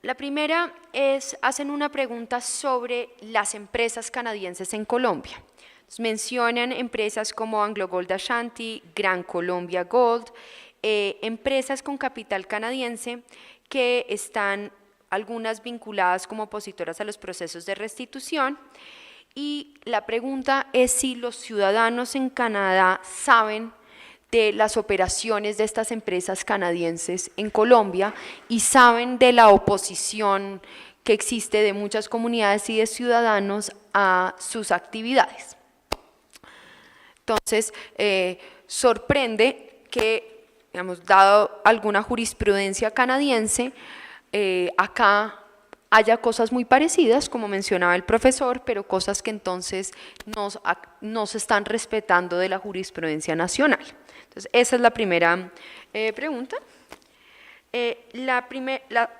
La primera es, hacen una pregunta sobre las empresas canadienses en Colombia. Mencionan empresas como Anglo Gold Ashanti, Gran Colombia Gold, empresas con capital canadiense que están algunas vinculadas como opositoras a los procesos de restitución. Y la pregunta es si los ciudadanos en Canadá saben de las operaciones de estas empresas canadienses en Colombia y saben de la oposición que existe de muchas comunidades y de ciudadanos a sus actividades. Entonces, sorprende que, digamos, dado alguna jurisprudencia canadiense, acá haya cosas muy parecidas, como mencionaba el profesor, pero cosas que entonces no se están respetando de la jurisprudencia nacional. Entonces, esa es la primera pregunta. La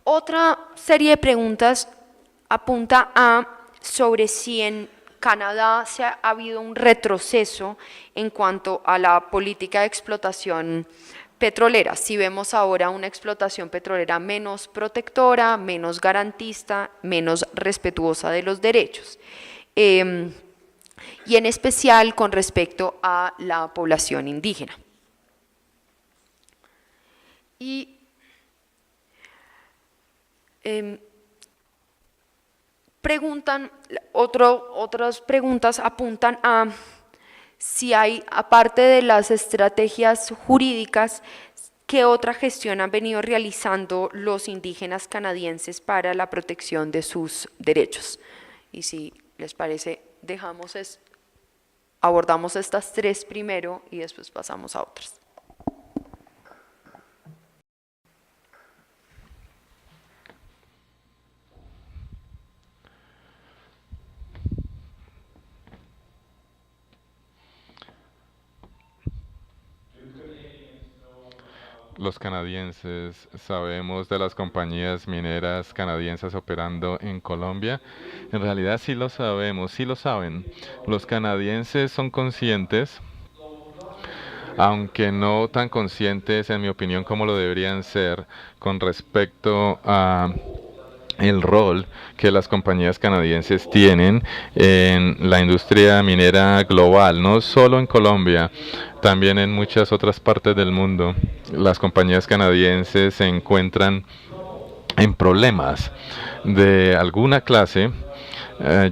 otra serie de preguntas apunta a sobre si en Canadá ha habido un retroceso en cuanto a la política de explotación petrolera. Si vemos ahora una explotación petrolera menos protectora, menos garantista, menos respetuosa de los derechos. Y en especial con respecto a la población indígena. Y otras preguntas apuntan a si hay, aparte de las estrategias jurídicas, ¿qué otra gestión han venido realizando los indígenas canadienses para la protección de sus derechos? Y si les parece, abordamos estas tres primero y después pasamos a otras. Los canadienses sabemos de las compañías mineras canadienses operando en Colombia. En realidad sí lo sabemos, sí lo saben. Los canadienses son conscientes, aunque no tan conscientes en mi opinión como lo deberían ser con respecto a el rol que las compañías canadienses tienen en la industria minera global, no solo en Colombia, también en muchas otras partes del mundo. Las compañías canadienses se encuentran en problemas de alguna clase,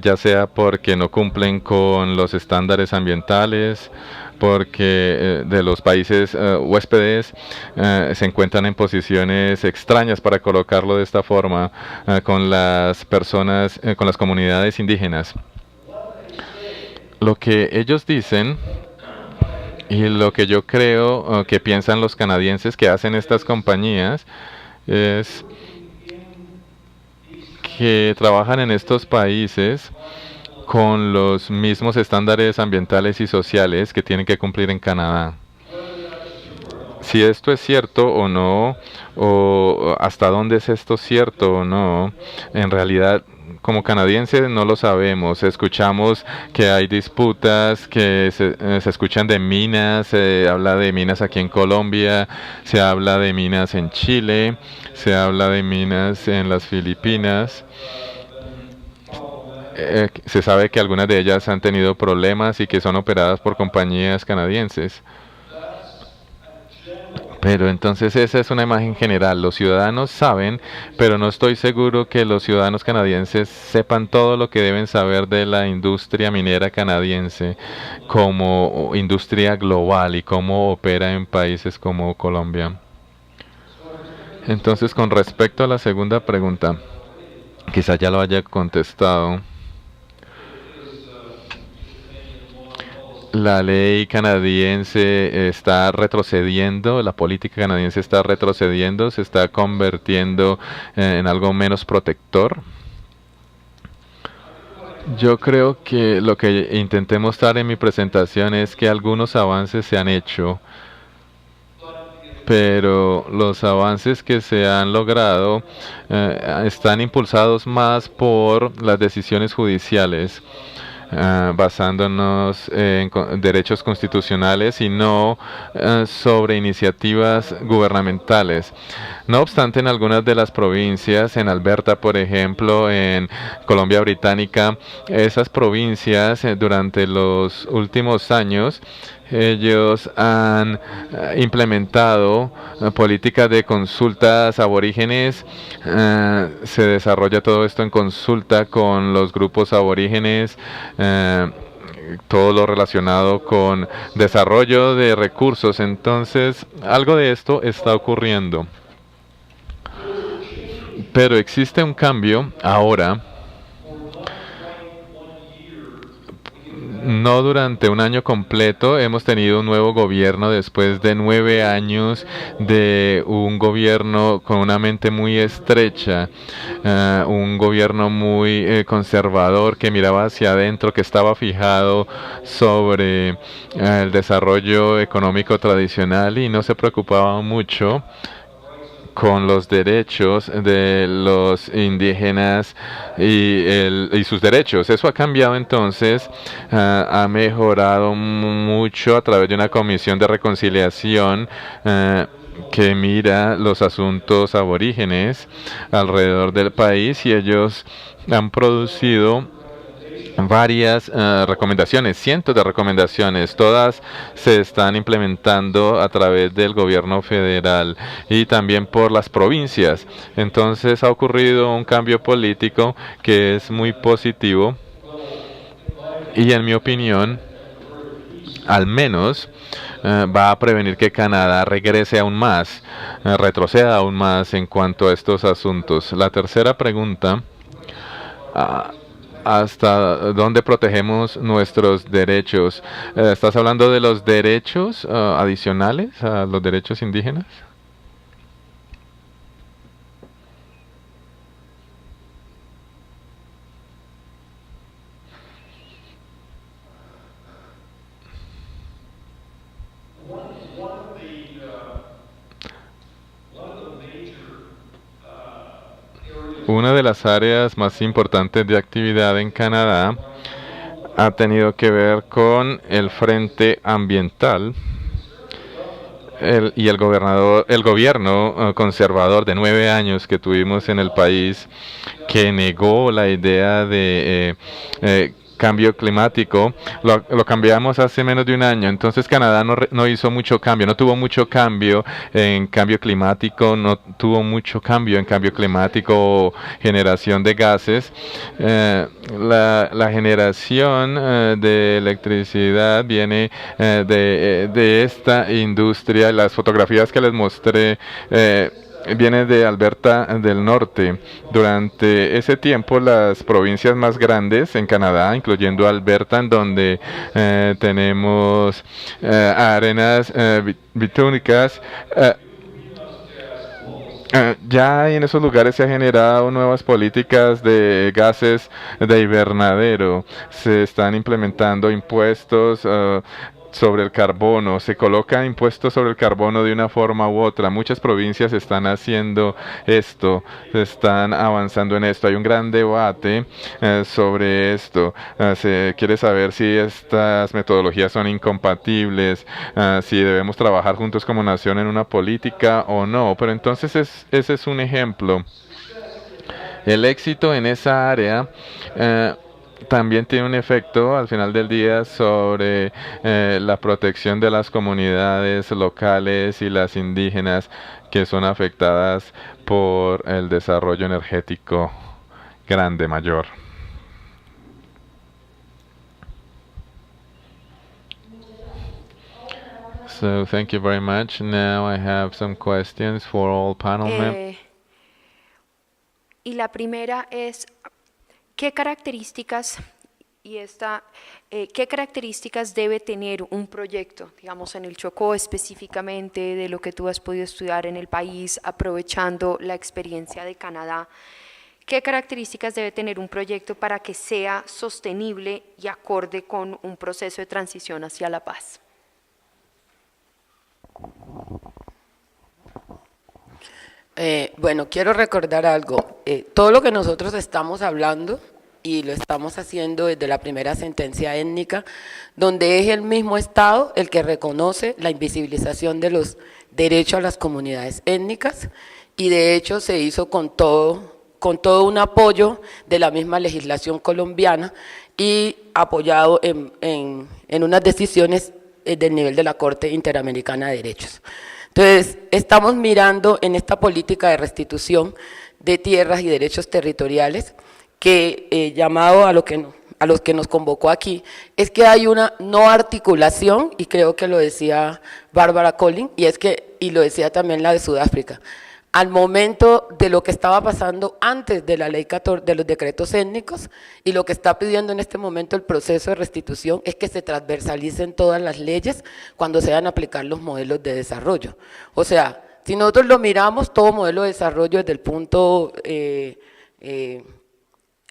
ya sea porque no cumplen con los estándares ambientales, porque de los países huéspedes se encuentran en posiciones extrañas, para colocarlo de esta forma, con las personas, con las comunidades indígenas. Lo que ellos dicen y lo que yo creo que piensan los canadienses que hacen estas compañías es que trabajan en estos países con los mismos estándares ambientales y sociales que tienen que cumplir en Canadá. Si esto es cierto o no, o hasta dónde es esto cierto o no, en realidad como canadienses no lo sabemos. Escuchamos que hay disputas, que se escuchan de minas, se habla de minas aquí en Colombia, se habla de minas en Chile, se habla de minas en las Filipinas. Se sabe que algunas de ellas han tenido problemas y que son operadas por compañías canadienses. Pero entonces esa es una imagen general. Los ciudadanos saben, pero no estoy seguro que los ciudadanos canadienses sepan todo lo que deben saber de la industria minera canadiense como industria global y cómo opera en países como Colombia. Entonces, con respecto a la segunda pregunta, quizá ya lo haya contestado. La ley canadiense está retrocediendo, la política canadiense está retrocediendo, se está convirtiendo en algo menos protector. Yo creo que lo que intenté mostrar en mi presentación es que algunos avances se han hecho, pero los avances que se han logrado están impulsados más por las decisiones judiciales. basándonos en derechos constitucionales y no sobre iniciativas gubernamentales. No obstante, en algunas de las provincias, en Alberta, por ejemplo, en Colombia Británica, esas provincias durante los últimos años, ellos han implementado políticas de consultas aborígenes. Se desarrolla todo esto en consulta con los grupos aborígenes. Todo lo relacionado con desarrollo de recursos. Entonces, algo de esto está ocurriendo. Pero existe un cambio ahora, no durante un año completo. Hemos tenido un nuevo gobierno después de 9 años de un gobierno con una mente muy estrecha, un gobierno muy conservador que miraba hacia adentro, que estaba fijado sobre el desarrollo económico tradicional y no se preocupaba mucho con los derechos de los indígenas y sus derechos. Eso ha cambiado entonces, ha mejorado mucho a través de una comisión de reconciliación que mira los asuntos aborígenes alrededor del país y ellos han producido varias recomendaciones, cientos de recomendaciones, todas se están implementando a través del gobierno federal y también por las provincias. Entonces ha ocurrido un cambio político que es muy positivo y en mi opinión, al menos va a prevenir que Canadá regrese aún más, retroceda aún más en cuanto a estos asuntos. La tercera pregunta, ¿hasta dónde protegemos nuestros derechos? ¿Estás hablando de los derechos adicionales a los derechos indígenas? Una de las áreas más importantes de actividad en Canadá ha tenido que ver con el frente ambiental y el gobierno conservador de 9 años que tuvimos en el país, que negó la idea de cambio climático. Lo cambiamos hace menos de un año. Entonces Canadá no hizo mucho cambio, no tuvo mucho cambio en cambio climático, no tuvo mucho cambio en cambio climático o generación de gases. La generación de electricidad viene de esta industria. Las fotografías que les mostré viene de Alberta del Norte. Durante ese tiempo, las provincias más grandes en Canadá, incluyendo Alberta, en donde tenemos arenas bitúnicas, ya en esos lugares se han generado nuevas políticas de gases de invernadero. Se están implementando impuestos sobre el carbono, se colocan impuestos sobre el carbono de una forma u otra. Muchas provincias están haciendo esto, están avanzando en esto. Hay un gran debate sobre esto. Se quiere saber si estas metodologías son incompatibles, si debemos trabajar juntos como nación en una política o no. Pero entonces ese es un ejemplo. El éxito en esa área también tiene un efecto al final del día sobre la protección de las comunidades locales y las indígenas que son afectadas por el desarrollo energético grande, mayor. So thank you very much. Now I have some questions for all panel members. Y la primera es, ¿qué características qué características debe tener un proyecto, digamos en el Chocó específicamente, de lo que tú has podido estudiar en el país, aprovechando la experiencia de Canadá? ¿Qué características debe tener un proyecto para que sea sostenible y acorde con un proceso de transición hacia la paz? Bueno, quiero recordar algo. Todo lo que nosotros estamos hablando y lo estamos haciendo desde la primera sentencia étnica, donde es el mismo Estado el que reconoce la invisibilización de los derechos a las comunidades étnicas, y de hecho se hizo con todo un apoyo de la misma legislación colombiana y apoyado en unas decisiones del nivel de la Corte Interamericana de Derechos. Entonces, estamos mirando en esta política de restitución de tierras y derechos territoriales, que llamado a los que nos convocó aquí, es que hay una no articulación, y creo que lo decía Bárbara Collins, y lo decía también la de Sudáfrica, al momento de lo que estaba pasando antes de la ley 14, de los decretos étnicos, y lo que está pidiendo en este momento el proceso de restitución es que se transversalicen todas las leyes cuando se van a aplicar los modelos de desarrollo. O sea, si nosotros lo miramos, todo modelo de desarrollo desde el punto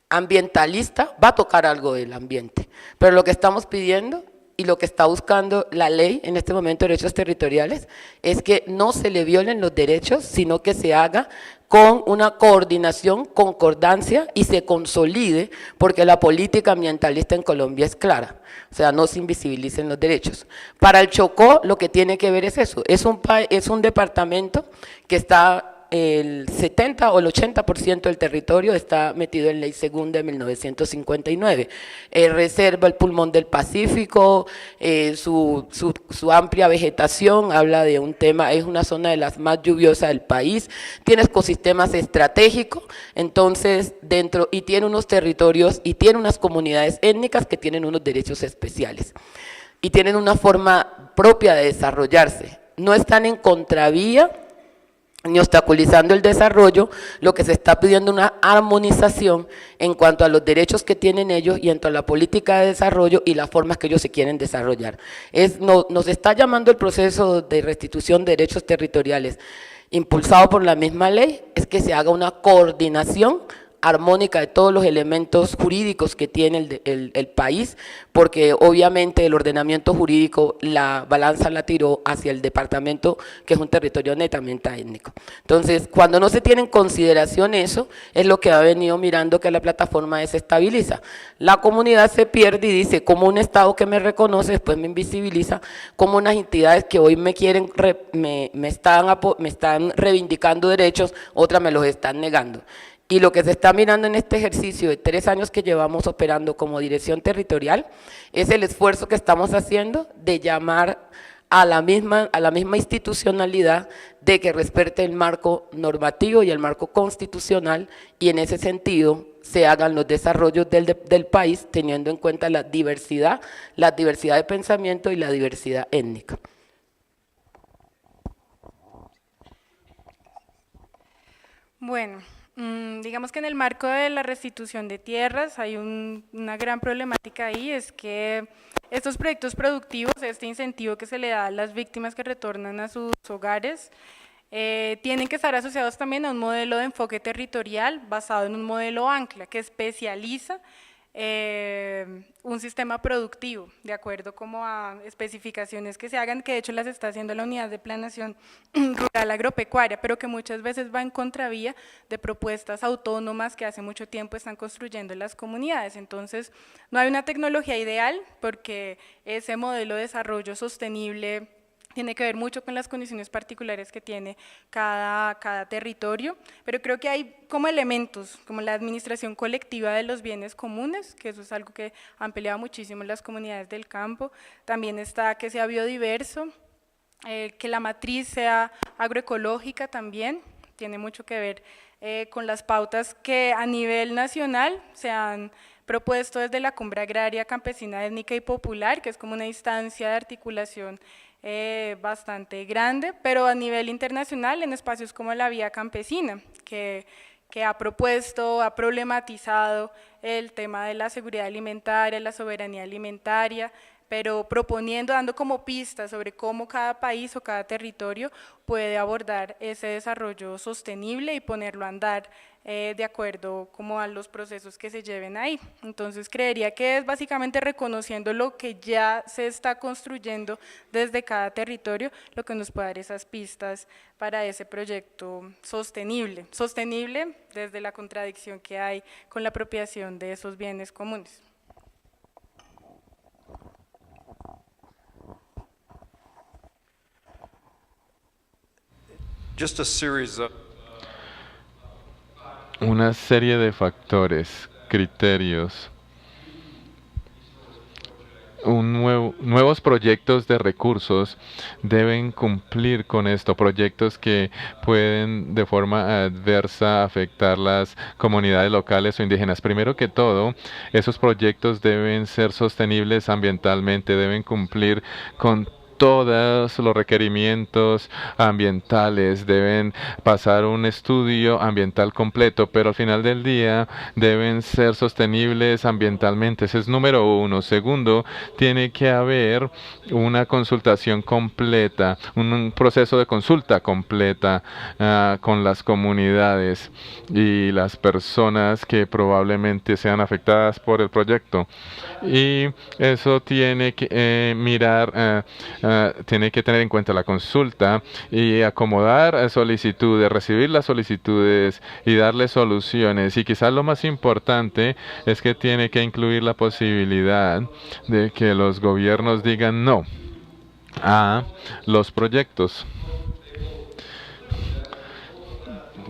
ambientalista va a tocar algo del ambiente, pero lo que estamos pidiendo y lo que está buscando la ley en este momento de derechos territoriales es que no se le violen los derechos, sino que se haga con una coordinación, concordancia, y se consolide, porque la política ambientalista en Colombia es clara, o sea, no se invisibilicen los derechos. Para el Chocó lo que tiene que ver es eso, es un departamento que está el 70 o el 80% del territorio está metido en Ley Segunda de 1959. Reserva el pulmón del Pacífico, su amplia vegetación, habla de un tema, es una zona de las más lluviosas del país, tiene ecosistemas estratégicos, entonces y tiene unos territorios y tiene unas comunidades étnicas que tienen unos derechos especiales y tienen una forma propia de desarrollarse, no están en contravía ni obstaculizando el desarrollo. Lo que se está pidiendo es una armonización en cuanto a los derechos que tienen ellos y en cuanto a la política de desarrollo y las formas que ellos se quieren desarrollar. Nos está llamando el proceso de restitución de derechos territoriales, impulsado por la misma ley, es que se haga una coordinación armónica de todos los elementos jurídicos que tiene el país, porque obviamente el ordenamiento jurídico, la balanza la tiró hacia el departamento, que es un territorio netamente étnico. Entonces, cuando no se tiene en consideración eso, es lo que ha venido mirando que la plataforma desestabiliza. La comunidad se pierde y dice, como un Estado que me reconoce, después me invisibiliza, como unas entidades que hoy me quieren, me están reivindicando derechos, otras me los están negando. Y lo que se está mirando en este ejercicio de 3 años que llevamos operando como dirección territorial es el esfuerzo que estamos haciendo de llamar a la misma institucionalidad de que respete el marco normativo y el marco constitucional, y en ese sentido se hagan los desarrollos del país teniendo en cuenta la diversidad de pensamiento y la diversidad étnica. Bueno, digamos que en el marco de la restitución de tierras hay una gran problemática ahí, es que estos proyectos productivos, este incentivo que se le da a las víctimas que retornan a sus hogares, tienen que estar asociados también a un modelo de enfoque territorial basado en un modelo ancla que especializa un sistema productivo, de acuerdo como a especificaciones que se hagan, que de hecho las está haciendo la Unidad de Planeación Rural Agropecuaria, pero que muchas veces va en contravía de propuestas autónomas que hace mucho tiempo están construyendo las comunidades. Entonces, no hay una tecnología ideal, porque ese modelo de desarrollo sostenible tiene que ver mucho con las condiciones particulares que tiene cada territorio, pero creo que hay como elementos, como la administración colectiva de los bienes comunes, que eso es algo que han peleado muchísimo las comunidades del campo. También está que sea biodiverso, que la matriz sea agroecológica también, tiene mucho que ver con las pautas que a nivel nacional se han propuesto desde la Cumbre Agraria, Campesina, Étnica y Popular, que es como una instancia de articulación bastante grande, pero a nivel internacional en espacios como la Vía Campesina, que ha propuesto, ha problematizado el tema de la seguridad alimentaria, la soberanía alimentaria, pero proponiendo, dando como pistas sobre cómo cada país o cada territorio puede abordar ese desarrollo sostenible y ponerlo a andar de acuerdo como a los procesos que se lleven ahí. Entonces creería que es básicamente reconociendo lo que ya se está construyendo desde cada territorio, lo que nos puede dar esas pistas para ese proyecto sostenible, sostenible desde la contradicción que hay con la apropiación de esos bienes comunes. Just a series of Una serie de factores, criterios, nuevos proyectos de recursos deben cumplir con esto, proyectos que pueden de forma adversa afectar las comunidades locales o indígenas. Primero que todo, esos proyectos deben ser sostenibles ambientalmente, deben cumplir con todos los requerimientos ambientales, deben pasar un estudio ambiental completo, pero al final del día deben ser sostenibles ambientalmente. Ese es número uno. Segundo, tiene que haber una consultación completa, un proceso de consulta completa con las comunidades y las personas que probablemente sean afectadas por el proyecto. Y eso tiene que tiene que tener en cuenta la consulta y acomodar solicitudes, recibir las solicitudes y darle soluciones. Y quizás lo más importante es que tiene que incluir la posibilidad de que los gobiernos digan no a los proyectos.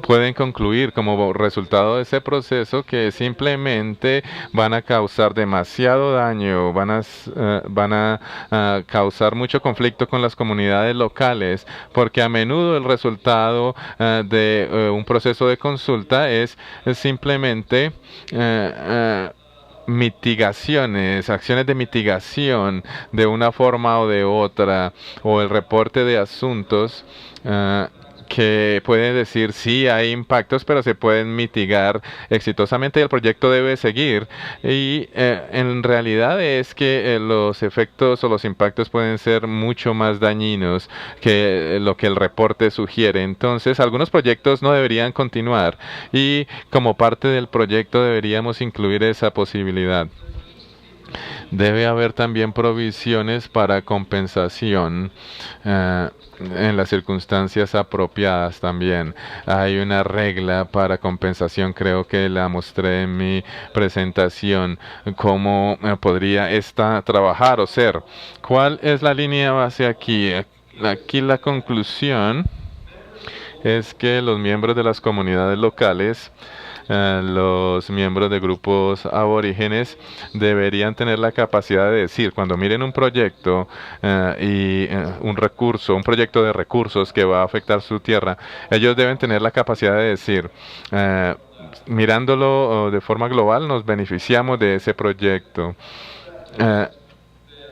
Pueden concluir como resultado de ese proceso que simplemente van a causar demasiado daño, van a causar mucho conflicto con las comunidades locales, porque a menudo el resultado de un proceso de consulta es simplemente mitigaciones, acciones de mitigación de una forma o de otra, o el reporte de asuntos que puede decir sí hay impactos, pero se pueden mitigar exitosamente y el proyecto debe seguir. Y en realidad es que los efectos o los impactos pueden ser mucho más dañinos que lo que el reporte sugiere. Entonces, algunos proyectos no deberían continuar y como parte del proyecto deberíamos incluir esa posibilidad. Debe haber también provisiones para compensación en las circunstancias apropiadas también. Hay una regla para compensación, creo que la mostré en mi presentación, cómo podría esta trabajar o ser. ¿Cuál es la línea base aquí? Aquí la conclusión es que los miembros de las comunidades locales, los miembros de grupos aborígenes deberían tener la capacidad de decir, cuando miren un proyecto y un recurso, un proyecto de recursos que va a afectar su tierra, ellos deben tener la capacidad de decir, mirándolo de forma global, nos beneficiamos de ese proyecto.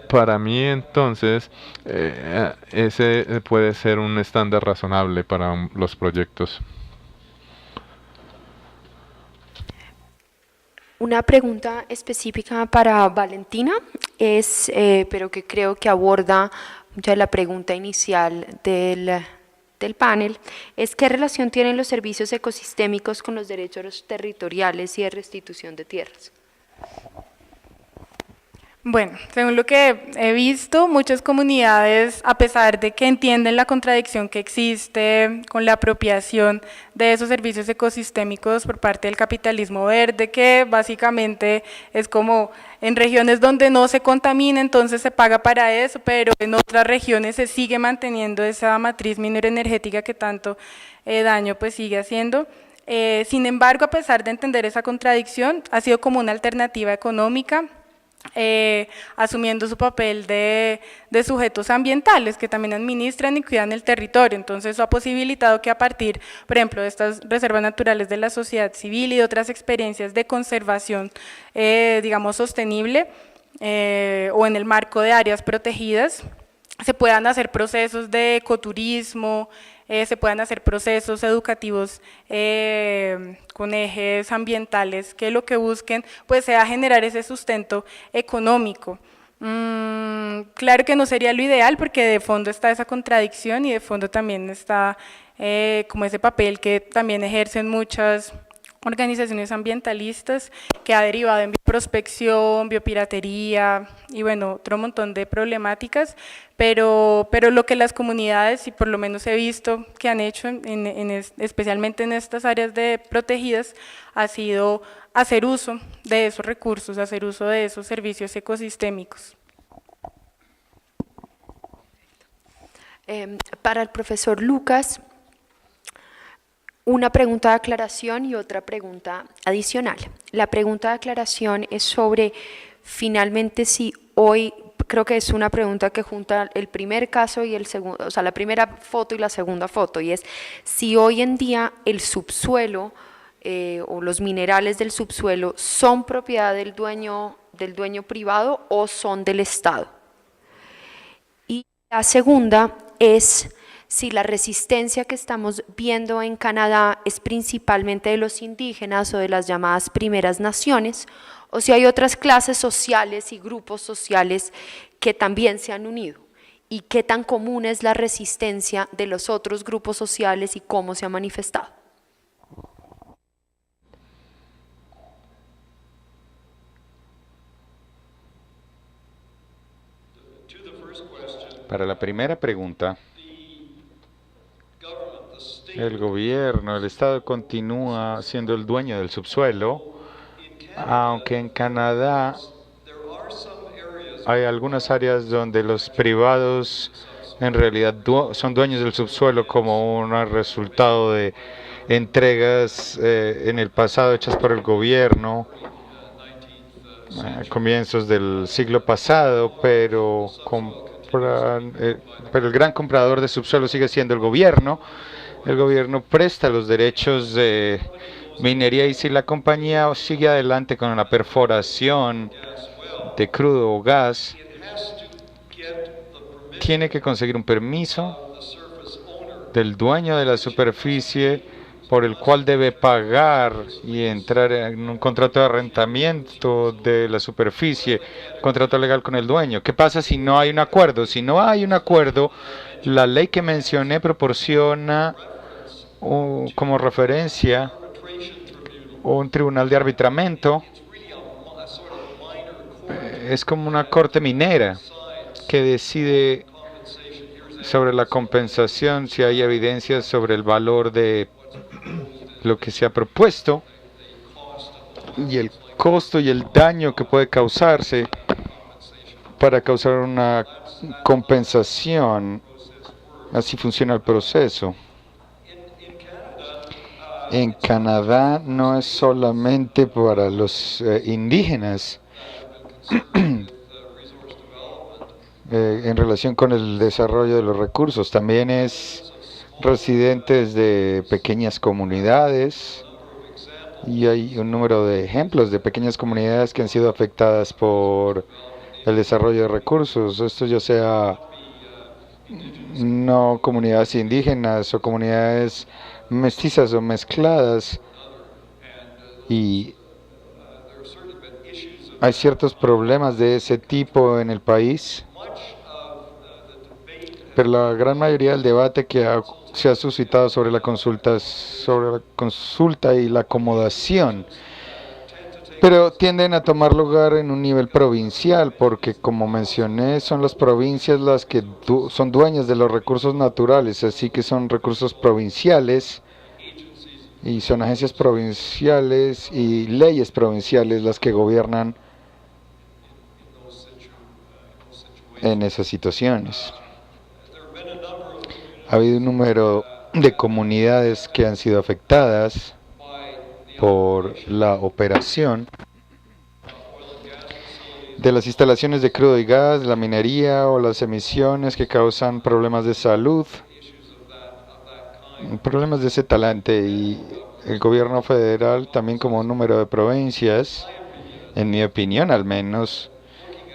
Para mí, entonces, ese puede ser un estándar razonable para los proyectos. Una pregunta específica para Valentina es, pero que creo que aborda ya la pregunta inicial del panel, es ¿qué relación tienen los servicios ecosistémicos con los derechos territoriales y de restitución de tierras? Bueno, según lo que he visto, muchas comunidades, a pesar de que entienden la contradicción que existe con la apropiación de esos servicios ecosistémicos por parte del capitalismo verde, que básicamente es como en regiones donde no se contamina, entonces se paga para eso, pero en otras regiones se sigue manteniendo esa matriz minera energética que tanto daño pues sigue haciendo. Sin embargo, a pesar de entender esa contradicción, ha sido como una alternativa económica, asumiendo su papel de sujetos ambientales que también administran y cuidan el territorio. Entonces eso ha posibilitado que a partir, por ejemplo, de estas reservas naturales de la sociedad civil y de otras experiencias de conservación, digamos, sostenible, o en el marco de áreas protegidas, se puedan hacer procesos de ecoturismo, se puedan hacer procesos educativos con ejes ambientales que lo que busquen pues sea generar ese sustento económico. Claro que no sería lo ideal porque de fondo está esa contradicción y de fondo también está como ese papel que también ejercen muchas organizaciones ambientalistas que ha derivado en bioprospección, biopiratería y bueno, otro montón de problemáticas, pero lo que las comunidades, y por lo menos he visto que han hecho, especialmente en estas áreas de protegidas, ha sido hacer uso de esos recursos, hacer uso de esos servicios ecosistémicos. Para el profesor Lucas, una pregunta de aclaración y otra pregunta adicional. La pregunta de aclaración es sobre, finalmente, si hoy, creo que es una pregunta que junta el primer caso y el segundo, o sea, la primera foto y la segunda foto, y es si hoy en día el subsuelo o los minerales del subsuelo son propiedad del dueño privado o son del Estado. Y la segunda es si la resistencia que estamos viendo en Canadá es principalmente de los indígenas o de las llamadas primeras naciones, o si hay otras clases sociales y grupos sociales que también se han unido, y qué tan común es la resistencia de los otros grupos sociales y cómo se ha manifestado. Para la primera pregunta, el gobierno, el Estado continúa siendo el dueño del subsuelo, aunque en Canadá hay algunas áreas donde los privados en realidad son dueños del subsuelo como un resultado de entregas en el pasado hechas por el gobierno a comienzos del siglo pasado, pero el gran comprador de subsuelo sigue siendo el gobierno. El gobierno presta los derechos de minería y si la compañía sigue adelante con la perforación de crudo o gas, tiene que conseguir un permiso del dueño de la superficie por el cual debe pagar y entrar en un contrato de arrendamiento de la superficie, contrato legal con el dueño. ¿Qué pasa si no hay un acuerdo? Si no hay un acuerdo, la ley que mencioné proporciona como referencia un tribunal de arbitramiento. Es como una corte minera que decide sobre la compensación si hay evidencias sobre el valor de lo que se ha propuesto y el costo y el daño que puede causarse para causar una compensación. Así funciona el proceso. En Canadá no es solamente para los indígenas en relación con el desarrollo de los recursos, también es residentes de pequeñas comunidades y hay un número de ejemplos de pequeñas comunidades que han sido afectadas por el desarrollo de recursos, esto ya sea no comunidades indígenas o comunidades mestizas o mezcladas, y hay ciertos problemas de ese tipo en el país, pero la gran mayoría del debate que se ha suscitado sobre la consulta y la acomodación, pero tienden a tomar lugar en un nivel provincial, porque como mencioné, son las provincias las que son dueñas de los recursos naturales, así que son recursos provinciales y son agencias provinciales y leyes provinciales las que gobiernan en esas situaciones. Ha habido un número de comunidades que han sido afectadas por la operación de las instalaciones de crudo y gas, la minería o las emisiones que causan problemas de salud, problemas de ese talante, y el gobierno federal, también como un número de provincias, en mi opinión al menos,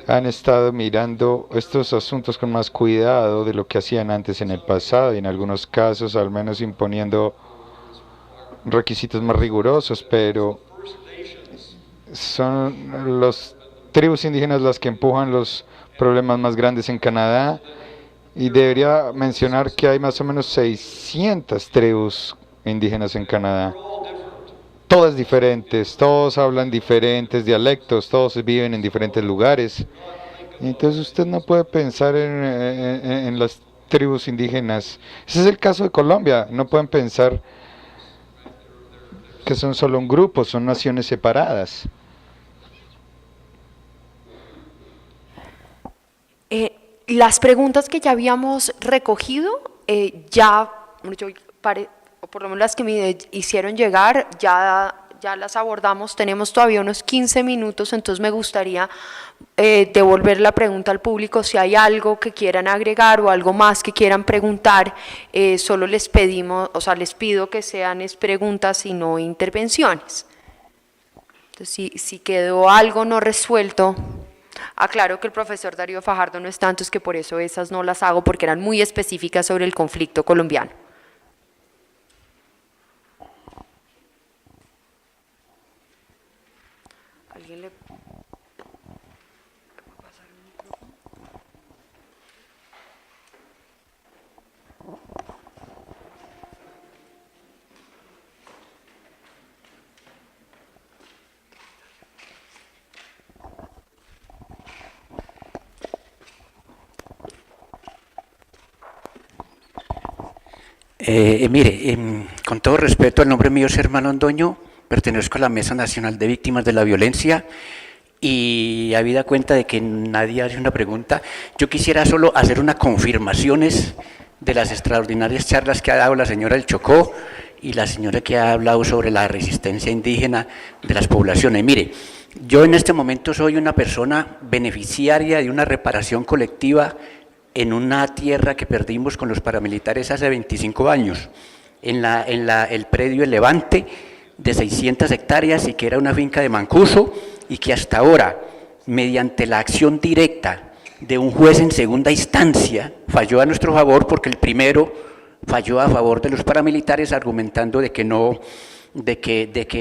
han estado mirando estos asuntos con más cuidado de lo que hacían antes en el pasado y en algunos casos al menos imponiendo requisitos más rigurosos, pero son los tribus indígenas las que empujan los problemas más grandes en Canadá. Y debería mencionar que hay más o menos 600 tribus indígenas en Canadá. Todas diferentes, todos hablan diferentes dialectos, todos viven en diferentes lugares. Entonces usted no puede pensar en las tribus indígenas. Ese es el caso de Colombia. No pueden pensar que son solo un grupo, son naciones separadas. Las preguntas que ya habíamos recogido, o por lo menos las que me hicieron llegar, ya las abordamos. Tenemos todavía unos 15 minutos, entonces me gustaría devolver la pregunta al público. Si hay algo que quieran agregar o algo más que quieran preguntar, solo les pido que sean preguntas y no intervenciones. Entonces, si quedó algo no resuelto, aclaro que el profesor Darío Fajardo no está, entonces que por eso esas no las hago, porque eran muy específicas sobre el conflicto colombiano. ¿Alguien le... Con todo respeto, el nombre mío es Hermano Ondoño, pertenezco a la Mesa Nacional de Víctimas de la Violencia y habida cuenta de que nadie hace una pregunta, yo quisiera solo hacer unas confirmaciones de las extraordinarias charlas que ha dado la señora del Chocó y la señora que ha hablado sobre la resistencia indígena de las poblaciones. Mire, yo en este momento soy una persona beneficiaria de una reparación colectiva en una tierra que perdimos con los paramilitares hace 25 años, el predio El Levante, de 600 hectáreas y que era una finca de Mancuso y que hasta ahora, mediante la acción directa de un juez en segunda instancia, falló a nuestro favor porque el primero falló a favor de los paramilitares argumentando de que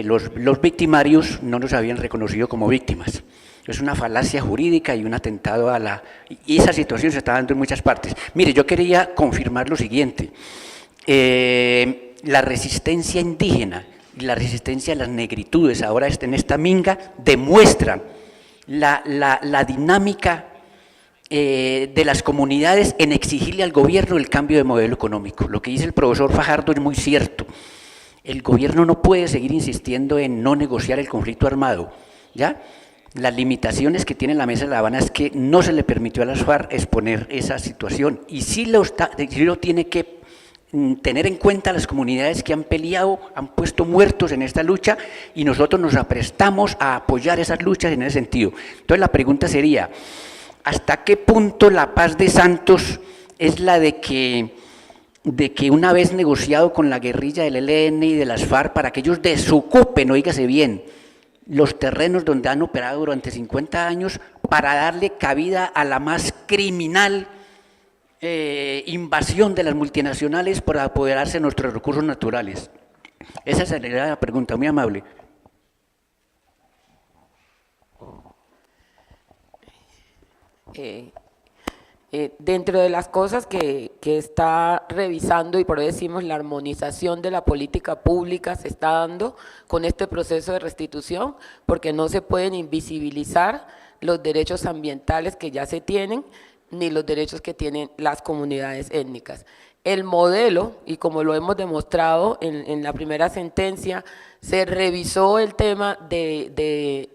los victimarios no nos habían reconocido como víctimas. Es una falacia jurídica y un atentado a la... Y esa situación se está dando en muchas partes. Mire, yo quería confirmar lo siguiente. La resistencia indígena y la resistencia a las negritudes, ahora en esta minga, demuestran la dinámica de las comunidades en exigirle al gobierno el cambio de modelo económico. Lo que dice el profesor Fajardo es muy cierto. El gobierno no puede seguir insistiendo en no negociar el conflicto armado, ¿ya? Las limitaciones que tiene la Mesa de La Habana es que no se le permitió a las FARC exponer esa situación y sí lo tiene que tener en cuenta las comunidades que han peleado, han puesto muertos en esta lucha y nosotros nos aprestamos a apoyar esas luchas en ese sentido. Entonces la pregunta sería, ¿hasta qué punto la paz de Santos es la de que una vez negociado con la guerrilla del ELN y de las FARC para que ellos desocupen, oígase bien, los terrenos donde han operado durante 50 años para darle cabida a la más criminal invasión de las multinacionales para apoderarse de nuestros recursos naturales? Esa sería la pregunta, muy amable. Dentro de las cosas que está revisando, y por eso decimos la armonización de la política pública se está dando con este proceso de restitución, porque no se pueden invisibilizar los derechos ambientales que ya se tienen, ni los derechos que tienen las comunidades étnicas. El modelo, y como lo hemos demostrado en la primera sentencia, se revisó el tema de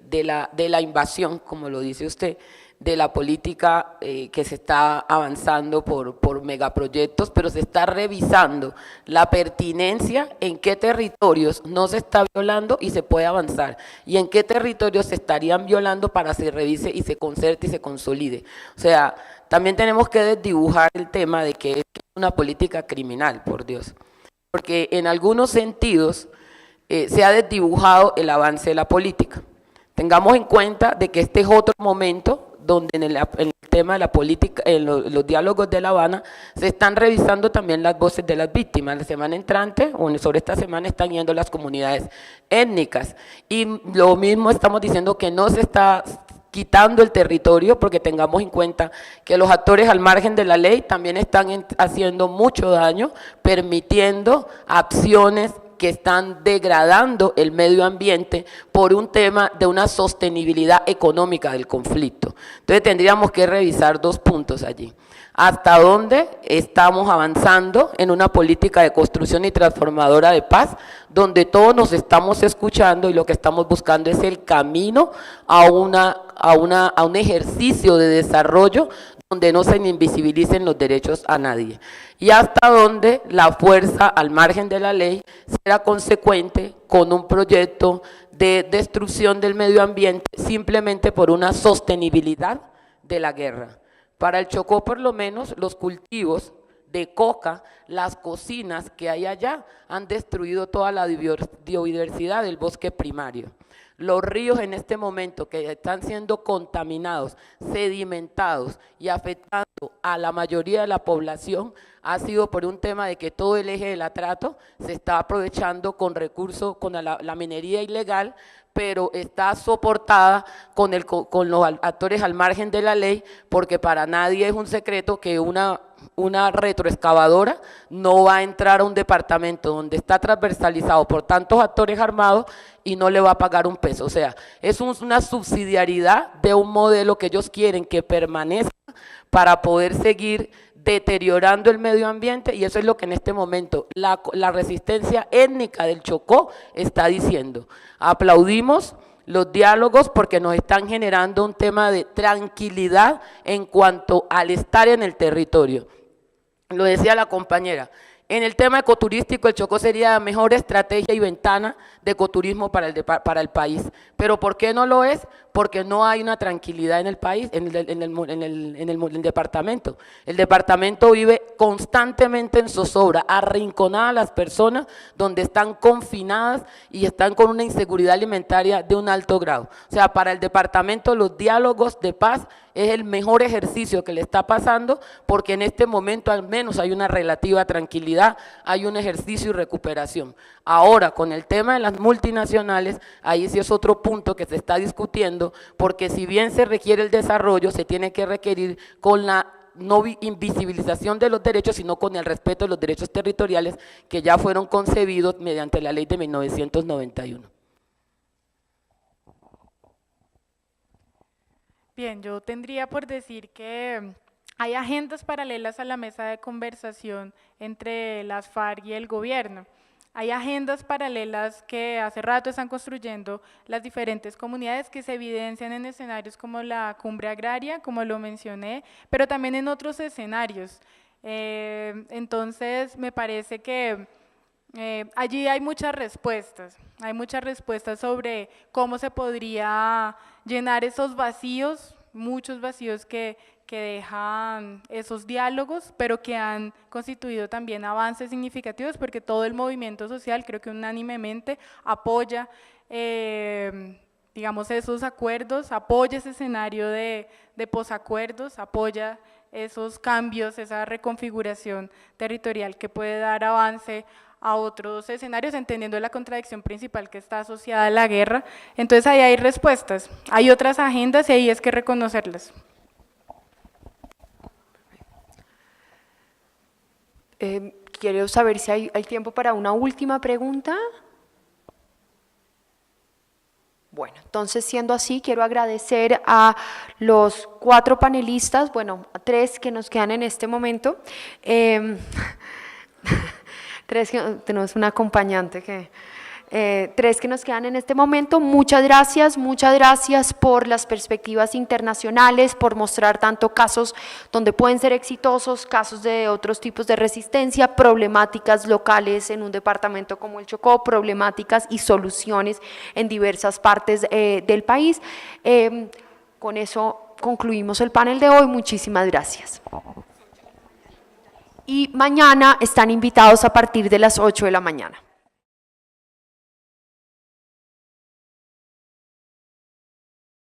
la invasión, como lo dice usted, de la política que se está avanzando por megaproyectos, pero se está revisando la pertinencia en qué territorios no se está violando y se puede avanzar, y en qué territorios se estarían violando para que se revise y se concerte y se consolide. O sea, también tenemos que desdibujar el tema de que es una política criminal, por Dios, porque en algunos sentidos se ha desdibujado el avance de la política. Tengamos en cuenta de que este es otro momento donde en el tema de la política, en los diálogos de La Habana, se están revisando también las voces de las víctimas. La semana entrante, o sobre esta semana, están yendo las comunidades étnicas. Y lo mismo estamos diciendo que no se está quitando el territorio, porque tengamos en cuenta que los actores al margen de la ley también están haciendo mucho daño, permitiendo acciones que están degradando el medio ambiente por un tema de una sostenibilidad económica del conflicto. Entonces tendríamos que revisar dos puntos allí. Hasta dónde estamos avanzando en una política de construcción y transformadora de paz, donde todos nos estamos escuchando y lo que estamos buscando es el camino a un ejercicio de desarrollo donde no se invisibilicen los derechos a nadie. Y hasta dónde la fuerza al margen de la ley será consecuente con un proyecto de destrucción del medio ambiente simplemente por una sostenibilidad de la guerra. Para el Chocó, por lo menos, los cultivos de coca, las cocinas que hay allá, han destruido toda la biodiversidad del bosque primario. Los ríos en este momento que están siendo contaminados, sedimentados y afectando a la mayoría de la población, ha sido por un tema de que todo el eje del atrato se está aprovechando con recursos, con la minería ilegal, pero está soportada con los actores al margen de la ley, porque para nadie es un secreto que una retroexcavadora no va a entrar a un departamento donde está transversalizado por tantos actores armados y no le va a pagar un peso. O sea, es una subsidiariedad de un modelo que ellos quieren que permanezca para poder seguir deteriorando el medio ambiente, y eso es lo que en este momento la resistencia étnica del Chocó está diciendo. Aplaudimos los diálogos porque nos están generando un tema de tranquilidad en cuanto al estar en el territorio. Lo decía la compañera, en el tema ecoturístico el Chocó sería la mejor estrategia y ventana de ecoturismo para el país. ¿Pero por qué no lo es? Porque no hay una tranquilidad en el país, en el departamento. El departamento vive constantemente en zozobra, arrinconadas las personas donde están confinadas y están con una inseguridad alimentaria de un alto grado. O sea, para el departamento los diálogos de paz es el mejor ejercicio que le está pasando, porque en este momento al menos hay una relativa tranquilidad, hay un ejercicio y recuperación. Ahora, con el tema de las multinacionales, ahí sí es otro punto que se está discutiendo, porque si bien se requiere el desarrollo, se tiene que requerir con la no invisibilización de los derechos, sino con el respeto de los derechos territoriales que ya fueron concebidos mediante la ley de 1991. Bien, yo tendría por decir que hay agendas paralelas a la mesa de conversación entre las FARC y el gobierno. Hay agendas paralelas que hace rato están construyendo las diferentes comunidades que se evidencian en escenarios como la cumbre agraria, como lo mencioné, pero también en otros escenarios. Entonces, me parece que allí hay muchas respuestas sobre cómo se podría llenar esos vacíos, muchos vacíos que dejan esos diálogos, pero que han constituido también avances significativos, porque todo el movimiento social creo que unánimemente apoya, digamos, esos acuerdos, apoya ese escenario de posacuerdos, apoya esos cambios, esa reconfiguración territorial que puede dar avance a otros escenarios, entendiendo la contradicción principal que está asociada a la guerra. Entonces ahí hay respuestas, hay otras agendas y ahí es que reconocerlas. Quiero saber si hay tiempo para una última pregunta. Bueno, entonces siendo así, quiero agradecer a los 4 panelistas, bueno, a 3 que nos quedan en este momento. 3 que tenemos un acompañante que… 3 que nos quedan en este momento. Muchas gracias por las perspectivas internacionales, por mostrar tanto casos donde pueden ser exitosos, casos de otros tipos de resistencia, problemáticas locales en un departamento como el Chocó, problemáticas y soluciones en diversas partes del país. Con eso concluimos el panel de hoy. Muchísimas gracias. Y mañana están invitados a partir de las 8 de la mañana.